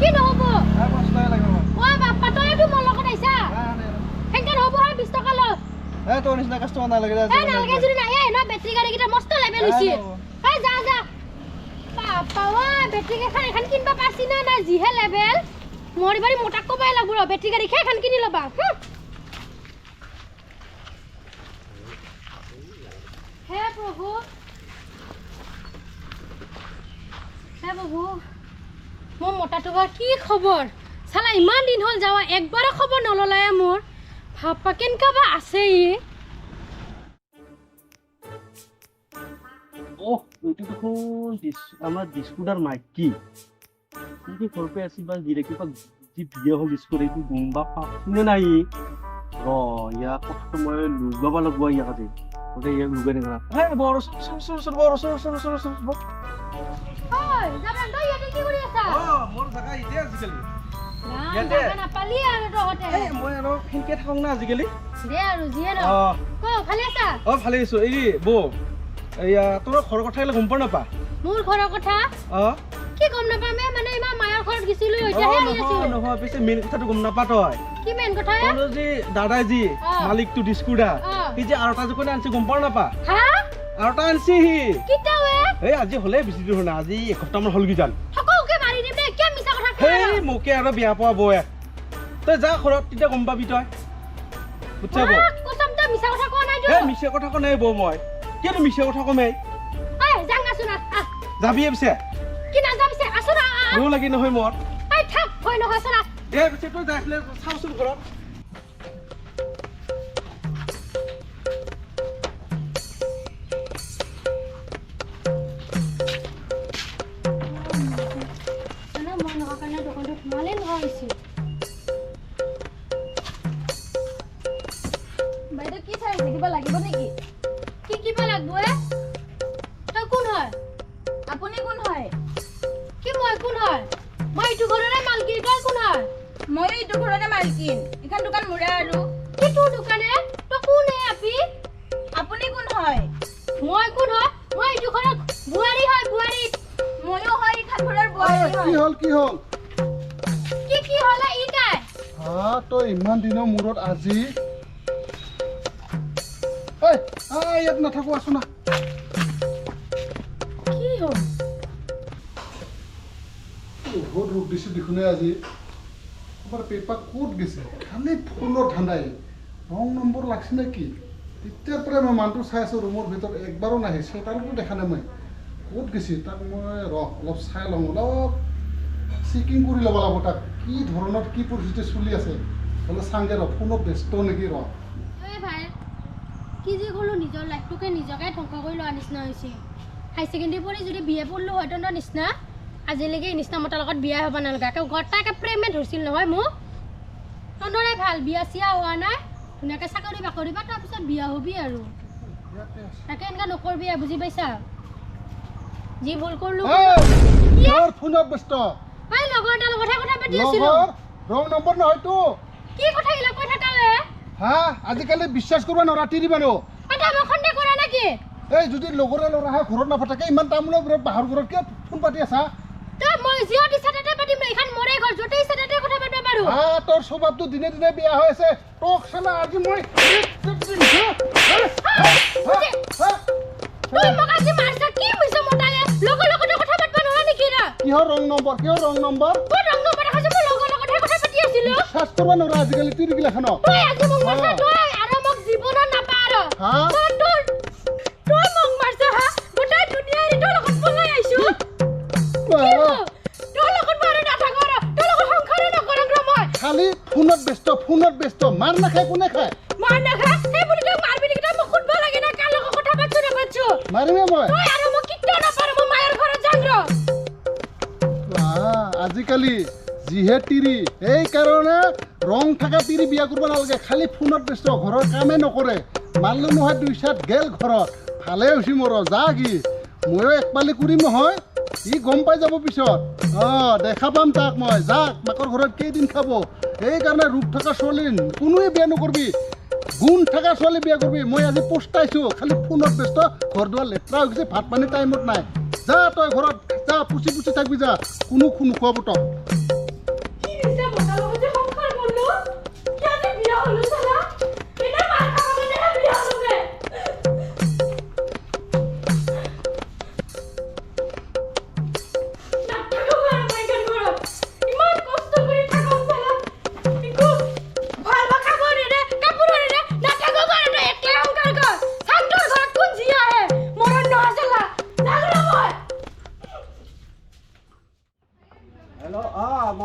কি নহব আৰ 5 টাকা লাগবে আমাৰ ও বাপ্পা তই একটু মোৰ লগত আইছা হেঙ্কা নহব হয় 20 টাকা ল এই তোর নিচিনা কাস্টমার না লাগে এই নালগে যদি নাই এই না বেটারি গাড়ী কিটা মস্ত লেভেল হৈছে এই যা যা বাপ্পা ও বেটারি গাড়ী এখন কিনবা পাছি না না জিহে লেভেল মৰি বাৰি মোটাক কবাই লাগব ৰ বেটাৰি গাড়ী এখন কিনি লবা হে প্ৰভু মোৰ মোটাটো কি খবৰ চালা ইমান দিন হ'ল যাওয়া একবাৰো খবৰ নললায়ে মোৰ ভাপা কেনকা বা আছে ওহ ওইটা তো আমার ডিস্কুটার মাইক কি কি করবে আসি বা ডিরেক্টলি জি বিয়ে হল ডিস্কুট এইটো গুম্বা পাপনে নাই র ইয়া কষ্ট মই লুগাবা লগবা ইয়া কাজে ওটা ইয়া লুগাই না হ্যাঁ বড় বড় ওই যাবান দই ইয়াতে কি কৰি আছা মোৰ জায়গা ইতে আজিকালি না যাবা না পালি আৰু তহতে এই মই আৰু ফিনকে থাকং না আজিকালি দে আৰু জিয়ে ৰ ক ভালে আছা ভালে আছো এই বৌ এয়া তোৰ ঘৰৰ কথা গম পা নাপা মোৰ ঘৰৰ কথা কি গম নাপামে মানে ইমান মায়াৰ ঘৰত গিছিলো এতিয়া হে আছো নহয় পিছে মেইন কথাটো গম নাপা তই কি মেইন কথা তোৰ যে দাদা জি মালিকটো ডিস্কুটা এই যে আৰটা যে কোনে আনছি গম পা নাপা হা আৰটা আনছি হি কিটা ৱে এই আজি হলে বেছি দূৰ না আজি এসপ্তাহ মান হল কি জান হকৌকে মাৰি দিম দে কি মিছা কথা কয় হেই মোকে আৰু বিয়া পোৱা বয়ে তই যা ঘৰত তেতিয়া গম পাবি তই বুঝছাব কসম তে মিছা কথা কোৱা নাই এই মিছা কথা কোৱা নাই বৌ মই কিয় মিছা কথা কমেই এই জাঙ্গা শুনা যাবি পিছে কি না যাবিছে আসো না ভয় লাগি নহয় মোৰ এই থাক ভয় নহয় চলা এই পিছে তই যাইলে চাওচোন ঘৰত না মই নহয় কাৰণে দোকানটো সোমালে নহৈছে বাইদেউ কি চাই কিবা লাগিব নেকি কি কিবা লাগব তই কোন হয় আপুনি কোন হয় কি মই কোন হয় মই এইটো ঘৰৰে মালকিন তই কোন হয় মই এইটো ঘৰৰে মালকিন এখন দোকান মোৰে আৰু কি তোৰ দোকানে তই কোন আপি আপুনি কোন হয় মই কোন হয় মই এইটো ঘৰৰ বুৱাৰী হয় বুৱাৰী ময়ো হয় এখন ঘৰৰ বোৱাৰী কি হয় হল কি হল কি হলা ই কাই হা তই ইমান দিনৰ মূৰত আজি ইয়াত নাথাকো আছো না কি হ'ল বহুত ৰূপ দিছো দেখোনে আজি আমাৰ পেপা ক'ত গৈছে খালি ফুলৰ ঠাণ্ডাই ৰং নম্বৰ লাগছে নে কি তেতিয়াৰ পৰাই মই মানুহটো চাই আছো ৰুমৰ ভিতৰত একবাৰো নাহে চেটাৰতো দেখা নাই মই ক'ত গৈছে তাক মই অলপ চাই লওঁ অলপ চেকিং কৰি ল'ব লাগিব তাক কি ধৰণৰ কি পৰিস্থিতি চলি আছে বোলে চাংগে ফোনত ব্যস্ত নেকি ভাই কি যে ক'লো নিজৰ লাইফটোকে নিজকে ধ্বংস কৰি লোৱা নিচিনা হৈছে হাই ছেকেণ্ডেৰী পঢ়ি যদি বিয়ে পঢ়লো হয় তহঁতৰ নিচিনা আজিলৈকে নিচিনা মতাৰ লগত বিয়া হ'ব নালাগে গোটাকে প্ৰেমে ধৰিছিল নহয় মোক তহঁতৰে ভাল বিয়া চিয়া হোৱা নাই ধুনীয়াকৈ চাকৰি বাকৰি বা তাৰপিছত বিয়া হ'বি আৰু তাকে এনেকুৱা নকৰিবি বুজি পাইছা যি ভুল কৰিলো ফোনত ব্যস্ত এই লগৰ এটাৰ লগতহে কথা পাতি আছিলো ৰং নম্বৰ নহয়তো কি কথা গিলা কৈ থাকা হা আজিকালি বিশ্বাস কৰিব নোৱাৰা তিৰি মানুহ এটা মই সন্দেহ কৰা নেকি এই যদি লগৰে ল'ৰা ঘৰত নাপাতাকে ইমান তামোলৰ ঘৰত বাহিৰ ঘৰত কিয় ফোন পাতি আছা তই মই জিঅ' দিছা তাতে পাতিম এইখন মোৰে ঘৰ য'তে ইচ্ছা তাতে কথা পাতিব পাৰো তোৰ স্বভাৱটো দিনে দিনে বেয়া হৈ আছে তোক চালা আজি মই তই মোক আজি মাৰছা কি হৈছে মোটালে লগৰ লগতে কথা পাতিব নোৱাৰা নেকি ৰা কিহৰ ৰং নম্বৰ কোন ৰং নম্বৰ দেখাইছে মই লগৰ লগতহে কথা পাতি আছিলো বিশ্বাস কৰিব নোৱাৰা আজিকালি তিৰিগিলাখনক তই আজি মোক মাৰছা তই আৰু মোক জীৱনত নাপা আৰু তই মোক মাৰছা হা গোটেই দুনিয়া এৰি তোৰ লগত পলাই আহিছো তোৰ লগত মই নাথাকো আৰু তোৰ লগত সংসাৰে নকৰো মই খালি ফোনত ব্যস্ত মাৰ নাখায় কোনে খায় মাৰ নাখায় সেই বুলি তই মাৰবি নেকি তই মোক সুধব লাগে না কাৰ লগত কথা পাতছো নাপাতছো মাৰিমে মই তই আৰু মোক কিয় নাপাৰো মই মায়েৰ ঘৰত যাম ৰ আজিকালি যিহে তিৰি এই কাৰণে ৰং থকা তিৰি বিয়া কৰিব নালাগে খালি ফোনত ব্যস্ত ঘৰৰ কামে নকৰে মাৰলো নহয় 2 চাত গেল ঘৰত ভালে হৈছে মোৰ যা কি ময়ো একপালি কৰিম নহয় ই গম পাই যাব পিছত দেখা পাম তাক মই যাক মাকৰ ঘৰত কেইদিন খাব সেইকাৰণে ৰূপ থকা ছোৱালী কোনোৱে বিয়া নকৰবি গুণ থকা ছোৱালী বিয়া কৰবি মই আজি পস্তাইছো খালি ফোনত ব্যস্ত ঘৰ দুৱাৰ লেতেৰা হৈ গৈছে ভাত পানী টাইমত নাই যা তই ঘৰত যা পুচি থাকবি যা কোনো নোখোৱাব তই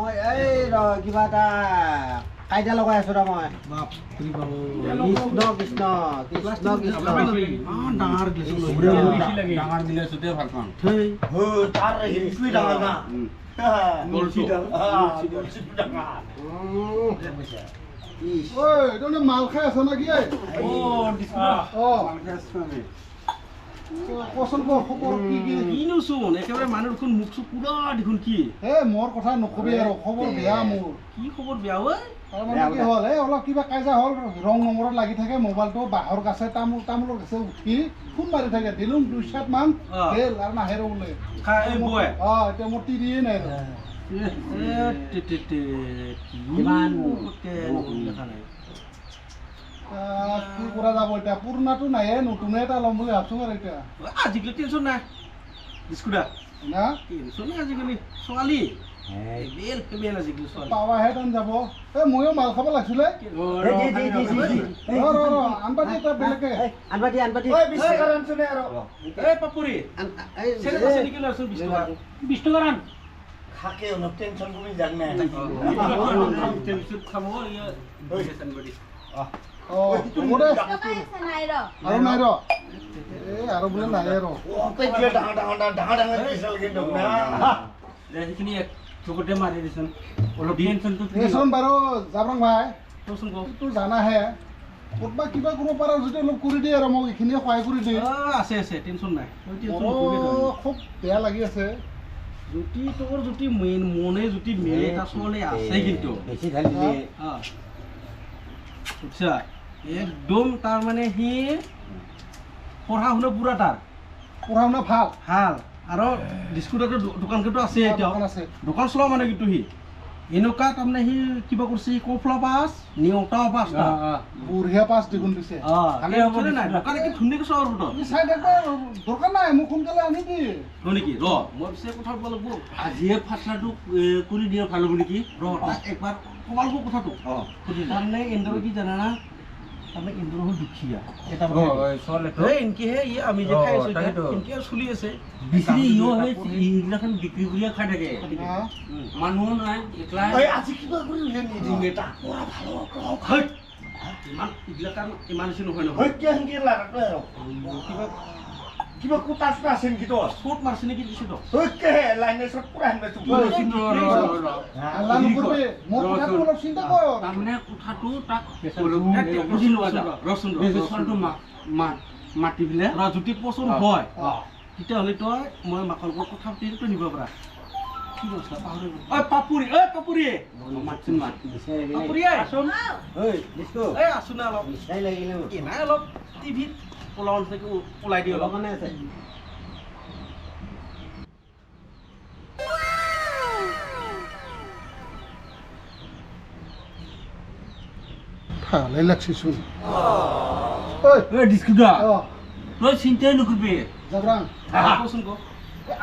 মই এই কিবা এটা কাইদা লগাই আছো মই বাপৰি বাপ কৃষ্ণ কৃষ্ণ কৃষ্ণ কৃষ্ণ ডাঙৰ ডাঙৰ দিলে চুতে ভাল পাওঁ তাৰ হিলকুই ডাঙৰ না ঐ তহঁতে মাল খাই আছ নেকি কচোন ক খবৰ কি কি কিনো চোন একেবাৰে মানুহ দেখোন মুখ চুখ পুৰা দেখোন কি হে মোৰ কথা নকবি আৰু খবৰ বেয়া মোৰ কি খবৰ বেয়া ঐ তাৰমানে কি হ'ল এই অলপ কিবা কাজিয়া হ'ল ৰং নম্বৰত লাগি থাকে মোবাইলটো বাঁহৰ গাছে তামোলৰ গাছে উঠি ফোন মাৰি থাকে দিলোঁ 2-7 মান গেল আৰু নাহে বোলে এই বয় এতিয়া মোৰ তিৰিয়ে নাই কি কৰা যাব এতিয়া পুৰণাটো নাহে নতুনে এটা ল'ম বুলি ভাবছো আৰু এতিয়া আজিকালি টেনচন নাই বিস্কুটা না টেনচন নাই আজিকালি ছোৱালী বেল বেল আজিকালি ছোৱালী পাৱাহে টান যাব এই ময়ো মাল খাব লাগিছিলে আনবা দি এটা বেলেগে আনবাতি এই পাপুৰি চেনে আছে নেকি লচোন 20 টকা 20 টকা ৰান খাকে অলপ টেনচন কৰি যাক নাই টেনচন খাব ইয়া টেনচন কৰি হ'ব দে আৰু নাই ৰ আৰু বোলে নাই ৰ সেইখিনি চকুতে মাৰি দিছোন অলপ টেনচনটো দেচোন বাৰু জাবৰং ভাই তোচোন কওক তোৰ জানাহে ক'তবা কিবা কৰিব পাৰা যদি অলপ কৰি দিয়ে আৰু মোক এইখিনিয়ে সহায় কৰি দিয়ে আছে আছে টেনচন নাই খুব বেয়া লাগি আছে যদি তোৰ যদি মনে যদি মেলে এটা ছোৱালী আছে কিন্তু বেছি ঢালি দিয়ে বুঝছা একদম তাৰ মানে সি পঢ়া শুনা পুৰা তাৰ পঢ়া শুনা ভাল ভাল আৰু বিস্কুটৰ দোকানটো আছে এতিয়া দোকান আছে দোকান চলোৱা মানে কিন্তু সি এনেকুৱা তাৰমানে সি কিবা কৰিছে কফলা পাছ নিয়তাও পাছ বঢ়িয়া পাছ দেখোন দিছে নাই দোকান কি ধুনীয়াকৈ চোৱাৰ ভিতৰত চাই থাকিব দৰকাৰ নাই মোক সোনকালে আনি দি হয় নেকি ৰ মই পিছে কথা ক'ব লাগিব আজিয়ে ফাটলাটো কৰি দিয়া ভাল হ'ব নেকি ৰ তাক একবাৰ ক'ব লাগিব কথাটো তাৰমানে এন্দৰ কি জানা না তাৰমানে এন্দৰ হ'ল দুখীয়া এটা এনকেহে ই আমি যে খাই আছো এনকে চলি আছে বিক্ৰী এইগিলাখন বিক্ৰী কৰিয়ে খাই থাকে মানুহ নাই একলা আজি কিবা কৰি উলিয়াই নিদিওঁ এটা পৰা ভাল ইমান এইবিলাক ইমান বেছি নহয় নহয় কিবা কিবা কোটা চোটা আছে নেকি তোৰ চোট মাৰছে নেকি দিছে তো লাইনে চট পুৰা আনবাইছো আল্লাহ নকৰবি মোৰ কথাটো অলপ চিন্তা কৰ তাৰমানে কোঠাটো তাক বুজি লোৱা যাওক বেজেচনটো মাতি পেলাই যদি পচন্দ হয় তেতিয়াহ'লে তই মই মাকৰ লগত কথা পাতি তই নিব পাৰা কি কৈছা পাহৰি পাপুৰি মাতচোন মাত পাপুৰি আছোন আছো না অলপ নাই অলপ টিভিত ওলাই দিওঁ অলপ মানে আছে ভালে লাগছেচোন ডিস্কুটা তই চিন্তাই নকৰিবি জাবৰাং কচোন ক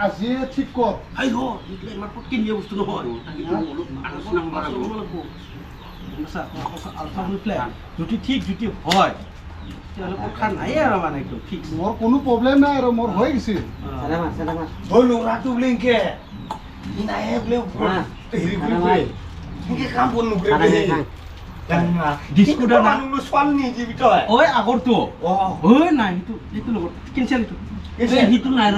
আজিয়ে ঠিক কৰ আই হ এইবিলাক ইমান পটকে নিয়া বস্তু নহয় যদি ঠিক যদি হয় তেতিয়াহ'লে কথা নাই আৰু মানে একদম ফিক্স মোৰ কোনো প্ৰব্লেম নাই আৰু মোৰ হৈ গৈছে ল'ৰাটো বোলে এনেকে নাহে বোলে হেৰি কৰি কাম কৰ নকৰে ডিস্কুটাৰ না ছোৱালী নিদিবি তই ঐ আগৰটো ঐ নাই সেইটো লগত কেনচেল সিটো নাই ৰ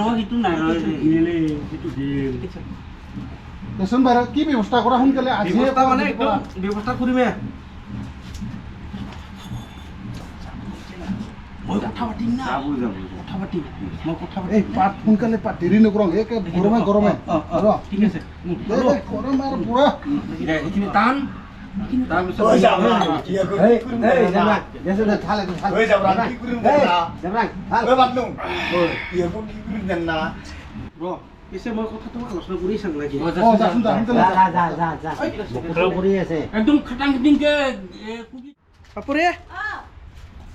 দেচোন বাৰু কি ব্যৱস্থা কৰা সোনকালে আজিয়ে ব্যৱস্থা মানে একদম ব্যৱস্থা কৰিমে মই কথা পাতিম না কথা পাতিম মই কথা এই পাতিম পাত সোনকালে পাত দেৰি নকৰোঁ একে গৰমে ঠিক আছে গৰম আৰু পুৰা এইখিনি টান তাৰপিছত পিছে মই কথাটো আলোচনা কৰি চাং লাগে একদম খাটাং খাটিংকে পাপুৰে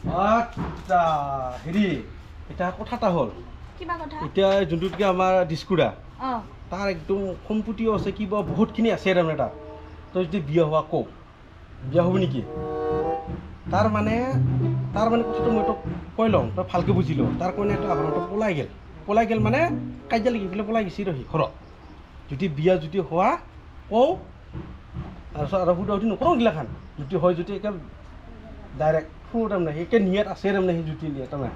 আচ্ছা হেৰি এটা কথা এটা হ'ল কিবা কথা এতিয়া যোনটোতকে আমাৰ ডিস্কুৰা তাৰ একদম সম্পত্তিও আছে কিবা বহুতখিনি আছে তাৰমানে তাত তই যদি বিয়া হোৱা কওঁ বিয়া হ'ব নেকি তাৰ মানে কথাটো মই তোক কৈ লওঁ তই ভালকৈ বুজি লওঁ তাৰ কাৰণে এটা আভৰণটো পলাই গ'ল মানে কাজিয়া লাগি পেলাই পলাই গৈছে ৰহি ঘৰত যদি বিয়া যদি হোৱা কওঁ আৰু সুধা সুধি নকৰোঁ গিলাখান যদি হয় যদি একে ডাইৰেক্ট শুনো তাৰমানে একে নিয়াত আছে তাৰমানে সেই জুতি নিয়াত তাৰমানে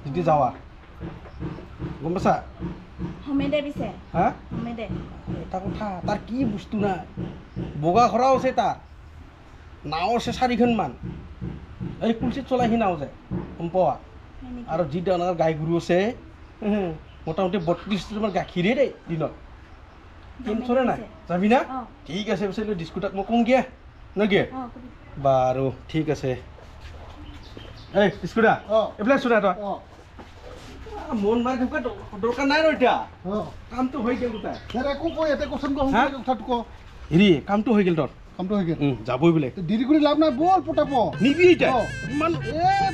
যদি যাৱা গম পাইছা হমে দে পিছে হা হমে দে এটা কথা তাৰ কি বস্তু নাই বগা ঘৰাও আছে তাৰ নাও আছে 4খনমান এই কুলচিত চলাই সি নাও যায় গম পোৱা আৰু যি ডাঙৰ গাই গৰু আছে মোটামুটি 32 লিটাৰমান গাখীৰে দেই দিনত টেনচনে নাই যাবি না ঠিক আছে পিছে ডিস্কুটাক মই কওঁ গিয়া নগিয়ে বাৰু ঠিক আছে এই ডিস্কুটা এইবিলাক চোনা তই মন মাৰি থকা দৰকাৰ নাই আৰু এতিয়া কামটো হৈ গ'ল গোটাই একো কৈ ইয়াতে কোচোন ক কথাটো ক হেৰি কামটো হৈ গ'ল তোৰ কামটো হৈ গ'ল যাবই বোলে দেৰি কৰি লাভ নাই বল পটাপ নিবি এতিয়া ইমান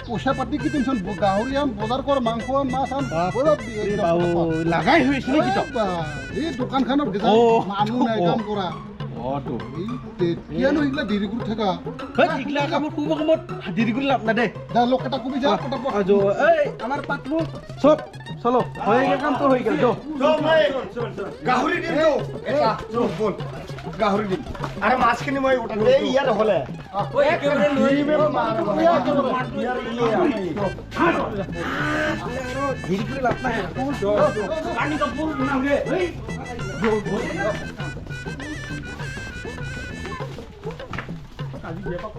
পইচা পাতি কি টেনচন গাহৰি আন বজাৰ কৰ মাংস আন মাছ আন লাগাই হৈছে নেকি এই দোকানখনত মানুহ নাই কাম কৰা অটো কিয়নো এইগিলা দেৰি কৰি থাকা এইগিলা কামত শুব সময়ত দেৰি কৰি লাভ নাই দে যা লোক এটা কবি যা পটাপ এই আমাৰ পাতলো চব চলো হৈ গ'ল কামটো হৈ গ'ল গাহৰি দিম তো এটা বল গাহৰি দিম আৰে মাছখিনি মই উঠাই এই ইয়াত হলে দেৰি কৰি লাভ নাই পানী কাপোৰ নাগে আজি বিয়া পাব